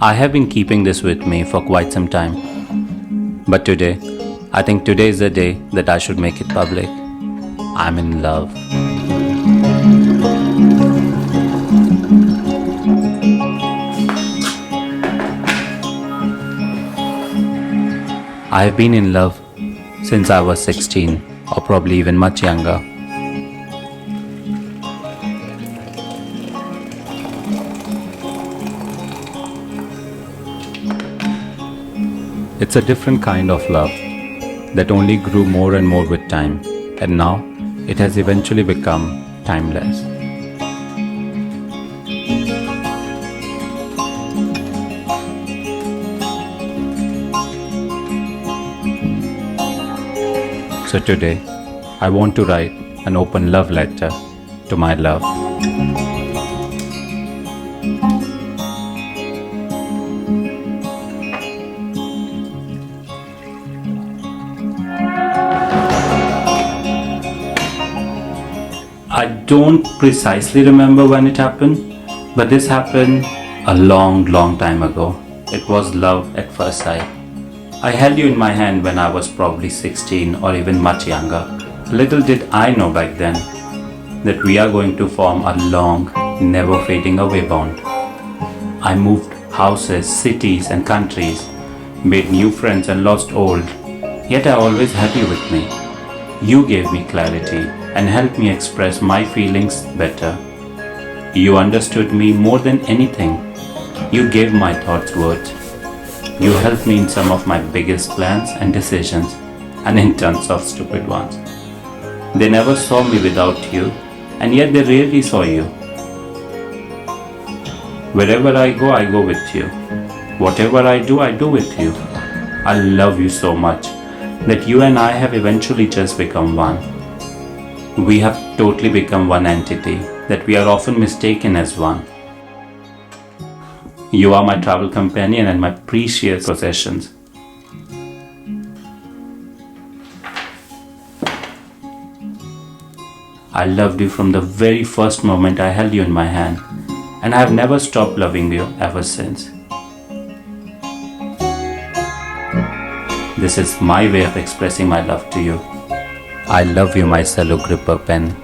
I have been keeping this with me for quite some time. But today, I think today is the day that I should make it public. I'm in love. I have been in love since I was 16, or probably even much younger. It's a different kind of love that only grew more and more with time, and now it has eventually become timeless. So today, I want to write an open love letter to my love. I don't precisely remember when it happened, but this happened a long time ago. It was love at first sight. I held you in my hand when I was probably 16 or even much younger. Little did I know back then that we are going to form a long, never fading away bond. I moved houses, cities and countries, made new friends and lost old, yet I always had you with me. You gave me clarity and helped me express my feelings better. You understood me more than anything. You gave my thoughts words. You helped me in some of my biggest plans and decisions, and in tons of stupid ones. They never saw me without you, and yet they rarely saw you. Wherever I go with you. Whatever I do with you. I love you so much that you and I have eventually just become one. We have totally become one entity that we are often mistaken as one. You are my travel companion and my precious possessions. I loved you from the very first moment I held you in my hand, and I have never stopped loving you ever since. This is my way of expressing my love to you. I love you, my cello gripper pen.